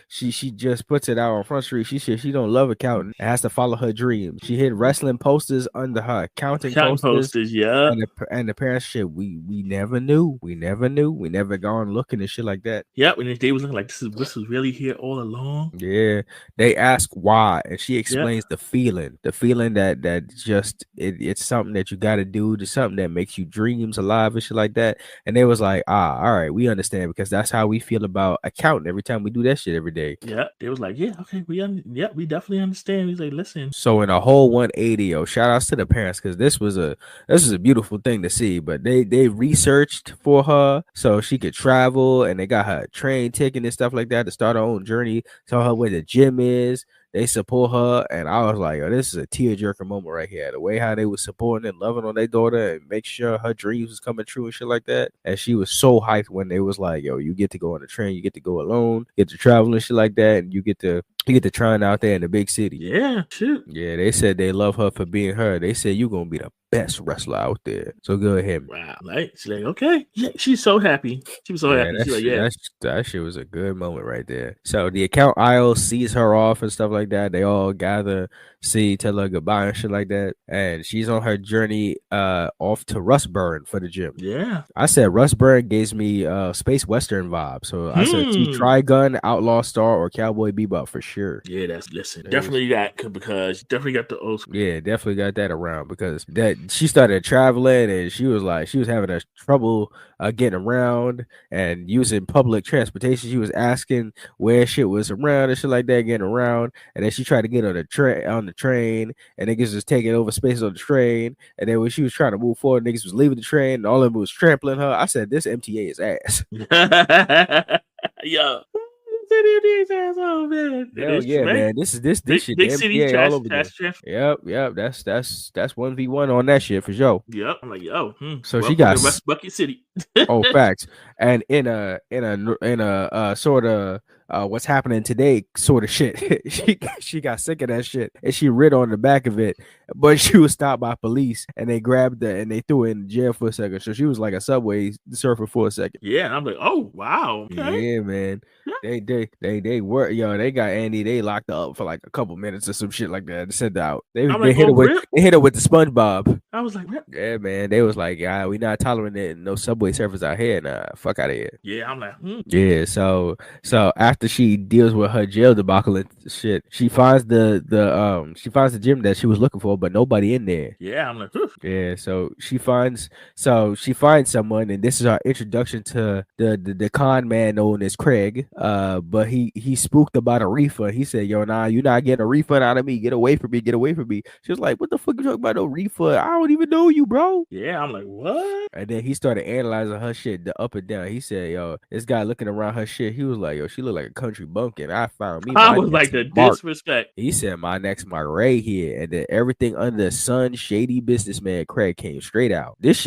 she just puts it out on Front Street. She said she don't love accounting and has to follow her dreams. She hid wrestling posters under her accounting posters. Yeah. And the parents said, we never knew. We never gone looking and shit like that. Yeah, when they was looking like this was really here all along. Yeah. They ask why, and she explains the feeling that just it's something that you gotta do, to something that makes you dreams alive and shit like that. And they was like, all right, we understand, because that's how we feel about accounting every time we do that shit every day. Yeah, they was like, yeah, okay, we definitely understand. He's like, listen. So in a whole 180, shout outs to the parents, because this was a beautiful thing to see. But they researched for her so she could travel, and they got her a train ticket and stuff like that to start her own journey. Tell her where the gym is. They support her, and I was like, oh, this is a tearjerker moment right here. The way how they was supporting and loving on their daughter and make sure her dreams was coming true and shit like that. And she was so hyped when they was like, yo, you get to go on the train, you get to go alone, get to travel and shit like that, and you get to trying out there in the big city. Yeah, shoot. Yeah, they said they love her for being her. They said you gonna be the best wrestler out there. So go ahead. Wow. Like, she's like, okay. Yeah, she's so happy. She was so happy. She's like, yeah. That shit was a good moment right there. So the account aisle sees her off and stuff like that. They all gather, tell her goodbye and shit like that. And she's on her journey off to Rustburn for the gym. Yeah. I said Rustburn gives me space western vibe. So I said Trigun, Outlaw Star, or Cowboy Bebop for sure. Yeah, definitely got the old school. Yeah, definitely got that around because that she started traveling and she was having a trouble getting around and using public transportation. She was asking where shit was around and shit like that, getting around. And then she tried to get on the train, and niggas was taking over space on the train. And then when she was trying to move forward, niggas was leaving the train, and all of them was trampling her. I said, this MTA is ass. Yo. Oh man, hell yeah, man! This shit. Big city MTA trash, all over trash. Yep. That's 1v1 on that shit for sure. Yep. I'm like, yo. So she got West Bucket City. Oh, facts. And in a sort of what's happening today sort of shit. she got sick of that shit and she rid on the back of it, but she was stopped by police and they grabbed her and they threw her in jail for a second. So she was like a subway surfer for a second. Yeah, and I'm like, oh wow. Okay. Yeah, man. They were they got Andy. They locked her up for like a couple minutes or some shit like that. Sent out. They hit her with the SpongeBob. I was like, what? Yeah, man. They was like, yeah, we not tolerating no subway surfers out here. Nah, fuck out of here. Yeah, I'm like, Yeah. So after she deals with her jail debacle and shit, she finds the gym that she was looking for, but nobody in there. Yeah, I'm like, yeah. So she finds someone, and this is our introduction to the con man known as Craig. But he spooked about a refund. He said, yo, nah, you're not getting a refund out of me. Get away from me. Get away from me. She was like, what the fuck you talking about? No refund? I don't even know you, bro. Yeah, I'm like, what? And then he started analyzing her shit, the up and down. He said, yo, this guy looking around her shit, he was like, yo, she look like a country bumpkin. I found me. I was like, the disrespect. He said, my next mark right here. And then everything under the sun, shady businessman Craig came straight out. This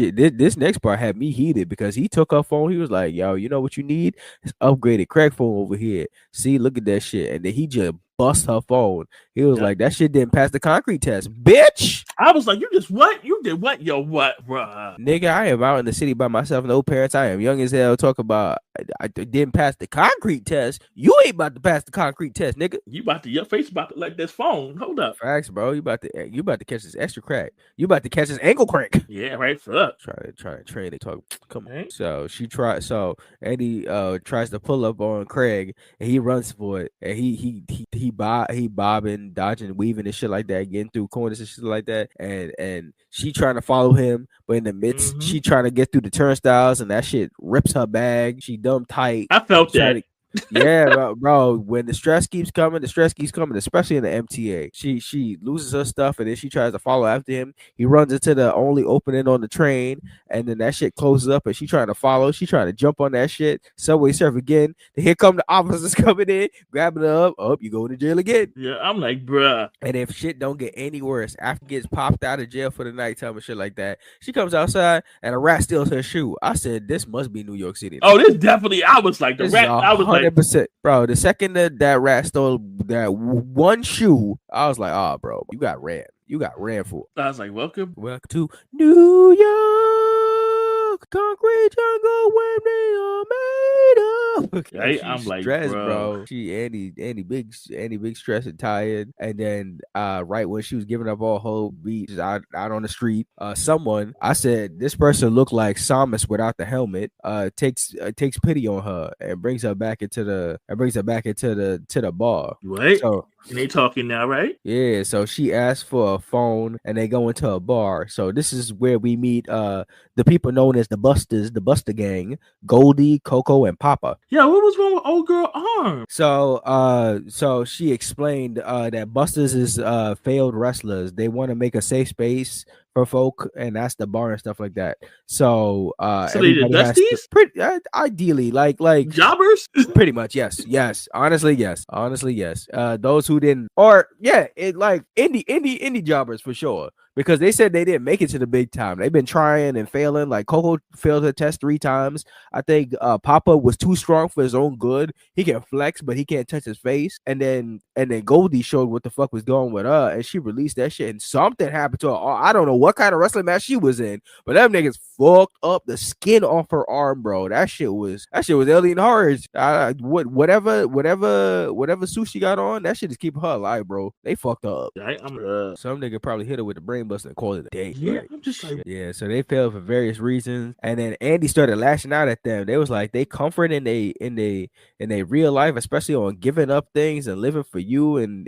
next part had me heated because he took her phone. He was like, yo, you know what you need? This upgraded Craig phone over here. See, look at that shit. And then he just bust her phone. He was like, that shit didn't pass the concrete test, bitch. I was like, you just what? You did what? Yo, what, bruh? Nigga, I am out in the city by myself, no parents. I am young as hell. Talk about I didn't pass the concrete test. You ain't about to pass the concrete test, nigga. Your face about to let this phone. Hold up. Facts, bro. You about to catch this extra crack. You about to catch this ankle crack. Yeah, right. Fuck. Try to train. They talk. Come on. So Andy tries to pull up on Craig and he runs for it. And he bobbing, dodging, weaving and shit like that, getting through corners and shit like that. And she trying to follow him, but in the midst, she trying to get through the turnstiles, and that shit rips her bag. She dumb tight. I felt that. Yeah, bro. When the stress keeps coming, especially in the MTA. She loses her stuff, and then she tries to follow after him. He runs into the only opening on the train, and then that shit closes up, and she trying to follow. She trying to jump on that shit. Subway surf again. Then here come the officers coming in, grabbing her up. Oh, you go to jail again. Yeah, I'm like, bruh. And if shit don't get any worse, after gets popped out of jail for the nighttime and shit like that, she comes outside and a rat steals her shoe. I said, this must be New York City. Oh, this definitely. I was like, the rat. I was like, 100%, bro. The second that rat stole that one shoe, I was like, oh, bro, you got ran. You got ran for. I was like, welcome to New York, concrete jungle when they are made up. Right? I'm like, stressed, bro. Andy big stressed and tired. And then right when she was giving up all hope, beat out on the street, someone, I said, this person looked like Samus without the helmet, takes pity on her and brings her back into the bar. Right. So and they talking now, right? Yeah, so she asked for a phone and they go into a bar. So this is where we meet the people known as the Busters, the Buster Gang, Goldie, Coco, and Papa. Yeah, what was wrong with old girl arm? So she explained that Busters is failed wrestlers. They want to make a safe space for folk, and that's the bar and stuff like that. So they did Dusties? Ideally, like jobbers? Pretty much, yes. Honestly, yes. Those who didn't, or it like indie jobbers for sure. Because they said they didn't make it to the big time. They've been trying and failing. Like Coco failed her test 3 times. I think Papa was too strong for his own good. He can flex, but he can't touch his face. And then Goldie showed what the fuck was going with her, and she released that shit. And something happened to her. I don't know what kind of wrestling match she was in, but them niggas fucked up the skin off her arm, bro. That shit was alien horrors. Whatever suit she got on, that shit is keeping her alive, bro. They fucked her up. Right, some nigga probably hit her with the brain busting and call it a day. Yeah, like, I'm just like, yeah. So they failed for various reasons, and then Andy started lashing out at them. They was like they comfort in they real life, especially on giving up things and living for you and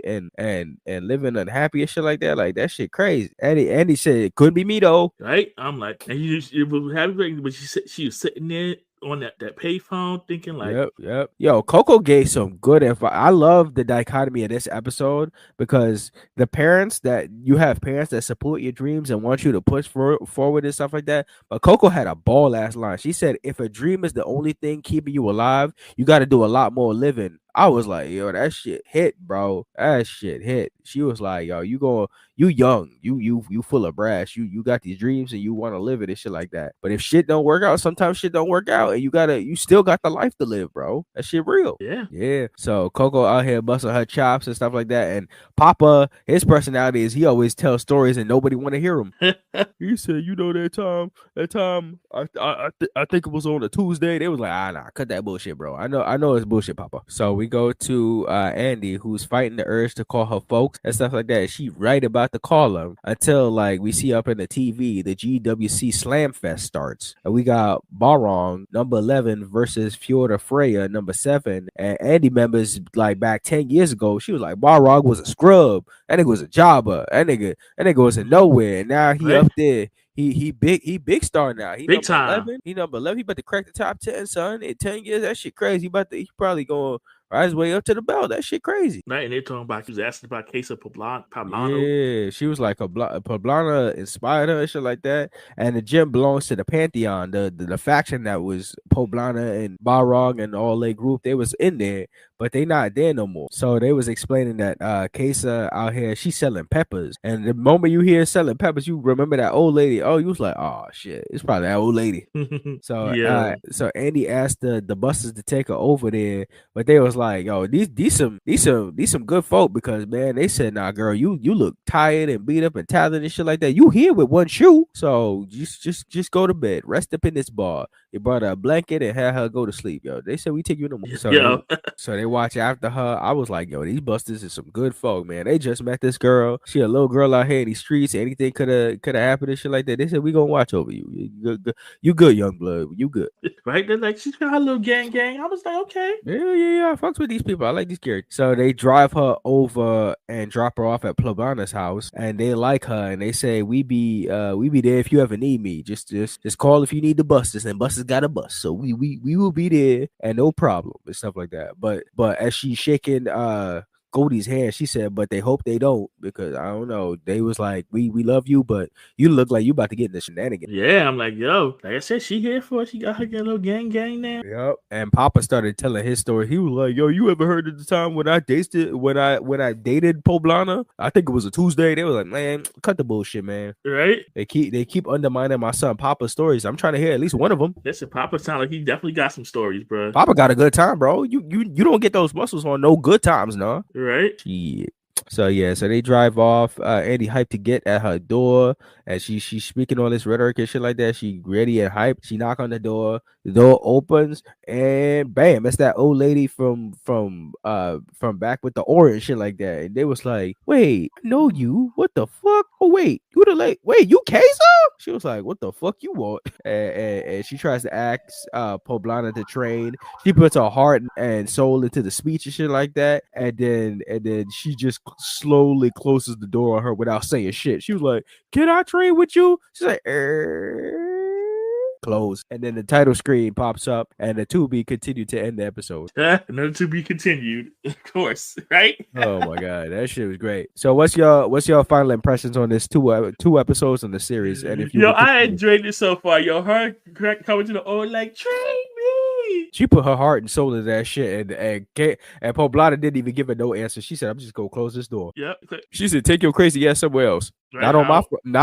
living unhappy and shit like that. Like that shit crazy. Andy said it couldn't be me though. right? I'm like, and you was happy, but she was sitting there on that payphone thinking like, Yep. Yo, Coco gave some good info. I love the dichotomy of this episode because the parents that you have parents that support your dreams and want you to push forward and stuff like that. But Coco had a ball ass line. She said, if a dream is the only thing keeping you alive, you got to do a lot more living. I was like, yo, that shit hit, bro. That shit hit. She was like, yo, you young, you full of brass. You got these dreams and you want to live it and shit like that. But if shit don't work out, sometimes shit don't work out, and you still got the life to live, bro. That shit real. Yeah. So Coco out here busting her chops and stuff like that. And Papa, his personality is he always tells stories and nobody want to hear him. He said, you know, that time I think it was on a Tuesday. They was like, nah, cut that bullshit, bro. I know it's bullshit, Papa. So we go to Andy, who's fighting the urge to call her folks and stuff like that. She right about to call them until like we see up in the TV the GWC Slam Fest starts. And we got Barong number 11 versus Fjorda Freya number 7. And Andy members like back 10 years ago, she was like Barong was a scrub. That nigga was a jobber. That nigga was in nowhere. And now he up there. He big star now. He big number time. 11. He number 11. He about to crack the top 10, son. In 10 years, that shit crazy. He probably going to ride his way up to the belt. That shit crazy. Right, and they're talking about, he was asking about Queso Poblano. Yeah, she was like Poblana inspired her and shit like that. And the gym belongs to the Pantheon, the faction that was Poblana and Barong and all their group. They was in there, but they not there no more. So they was explaining that Queso out here, she's selling peppers. And the moment you hear selling peppers, you remember that old lady. Oh, you was like, oh shit, it's probably that old lady. So yeah. So Andy asked the busters to take her over there, but they was like, yo, these some good folk, because man, they said, nah, girl, you look tired and beat up and tattered and shit like that. You here with one shoe, so just go to bed, rest up in this bar. They brought her a blanket and had her go to sleep, yo. They said we take you in the morning. So they watch after her. I was like, yo, these busters is some good folk, man. They just met this girl. She a little girl out here in these streets. Anything could have happened and shit like that. They said we gonna watch over you. You good, young blood. You good. Right? They're like, she's got her little gang. I was like, okay. Yeah. I fucks with these people. I like these characters. So they drive her over and drop her off at Plebana's house, and they like her, and they say we be there if you ever need me. Just call if you need the busters, and busters got a bus, so we will be there and no problem and stuff like that. But as she's shaking Goldie's hand, she said, but they hope they don't, because I don't know. They was like, we love you, but you look like you about to get in the shenanigans. Yeah, I'm like, yo, like I said, she here for it. She got her little gang now. Yep. And Papa started telling his story. He was like, yo, you ever heard of the time when I dated Poblana? I think it was a Tuesday. They was like, man, cut the bullshit, man. Right? They keep undermining my son Papa's stories. I'm trying to hear at least one of them. Listen, Papa sound like he definitely got some stories, bro. Papa got a good time, bro. You don't get those muscles on no good times, nah. Right? Shit. So they drive off. Andy hyped to get at her door, and she's speaking all this rhetoric and shit like that. She ready and hyped. She knock on the door. The door opens, and bam, it's that old lady from back with the aura and shit like that. And they was like, wait, I know you. What the fuck? Oh wait, you the lady? Wait, you Queso? She was like, what the fuck you want? And she tries to ask Poblana to train. She puts her heart and soul into the speech and shit like that, and then she just slowly closes the door on her without saying shit. She was like, can I train with you? She's like, close. And then the title screen pops up, and the to be continued to end the episode. Another to be continued, of course, right? Oh my god, that shit was great. So what's your final impressions on this two episodes in the series? And if you I enjoyed it so far. Yo, her coming to the old like, train me. She put her heart and soul into that shit, and Poblana didn't even give her no answer. She said, I'm just gonna close this door. Yep. She said, take your crazy ass somewhere else. Right not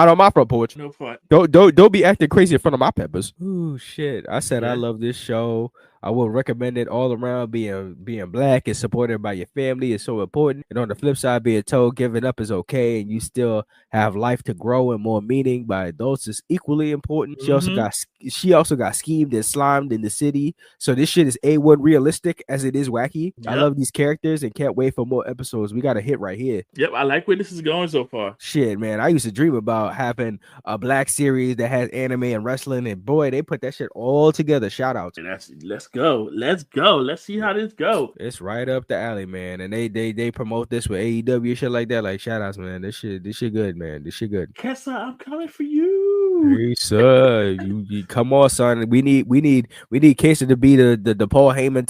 on my front porch. No front. Don't be acting crazy in front of my peppers. Ooh shit. I said, Yeah. I love this show. I will recommend it all around. Being black and supported by your family is so important. And on the flip side, being told giving up is okay, and you still have life to grow and more meaning by adults is equally important. She also got schemed and slimed in the city. So this shit is A1 realistic as it is wacky. Yep. I love these characters and can't wait for more episodes. We got a hit right here. Yep, I like where this is going so far. Shit, man. man. I used to dream about having a black series that has anime and wrestling, and boy, they put that shit all together. Shout out. And let's go. Let's see how this go. It's right up the alley, man. And they promote this with AEW and shit like that. Like, shout outs, man. This shit good, man. This shit good. Kessa, I'm coming for you. Hey, sir, you come on, son. We need Kesa to be the Paul Heyman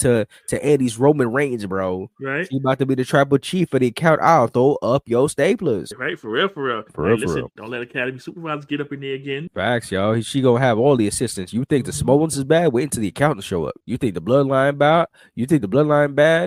to Andy's Roman Reigns, bro. Right? He about to be the tribal chief for the account. I'll throw up your staplers. Right, for real. Listen, don't let Academy Supervisors get up in there again. Facts, y'all. She gonna have all the assistants. You think the Samoans is bad? Wait until the accountants show up. You think the bloodline bad?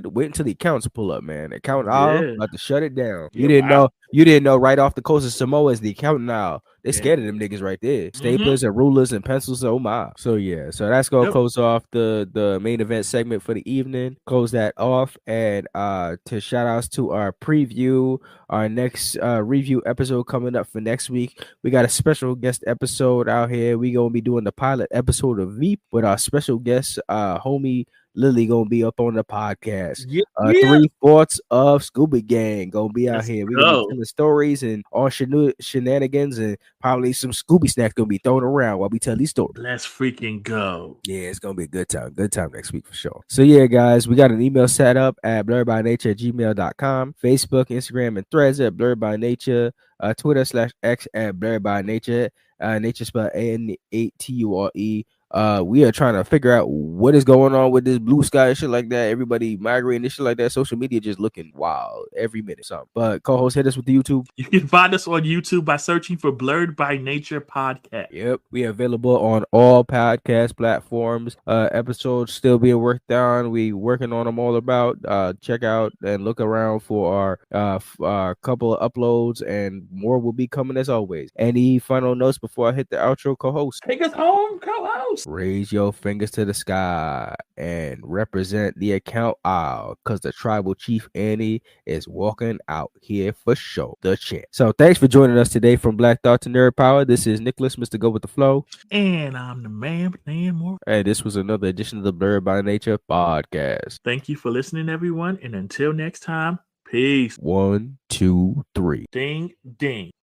Wait until the accountants pull up, man. Accountant about to shut it down. You didn't know right off the coast of Samoa is the accountant now. They scared of them niggas right there. Staplers and rulers and pencils. Oh my. So yeah. So that's gonna close off the main event segment for the evening. Close that off. And to shout outs to our preview, our next review episode coming up for next week. We got a special guest episode out here. We gonna be doing the pilot episode of Veep with our special guest, homie Lily gonna be up on the podcast. 3/4 of Scooby Gang gonna be out here. We gonna be telling stories and all shenanigans, and probably some Scooby snacks gonna be thrown around while we tell these stories. Let's freaking go. Yeah, it's gonna be a good time. Good time next week for sure. So yeah, guys, we got an email set up at blerdbynature@gmail.com, Facebook, Instagram, and Threads at Blerd By Nature, Twitter /X at Blerd By Nature. Nature spelled ANATURE. We are trying to figure out what is going on with this blue sky and shit like that. Everybody migrating and shit like that. Social media just looking wild every minute. Something. But co-host, hit us with the YouTube. You can find us on YouTube by searching for Blerd By Nature Podcast. Yep, we are available on all podcast platforms. Episodes still being worked on. We working on them all about. Check out and look around for our couple of uploads, and more will be coming as always. Any final notes before I hit the outro, co-host? Take us home, co-host. Raise your fingers to the sky and represent the account aisle, because the tribal chief Annie is walking out here for sure. The champ. So thanks for joining us today from Black Thought to Nerd Power. This is Nicholas, Mr. Go With The Flow. And I'm the man playing more. And this was another edition of the Blerd By Nature Podcast. Thank you for listening, everyone. And until next time, peace. 1, 2, 3. Ding, ding.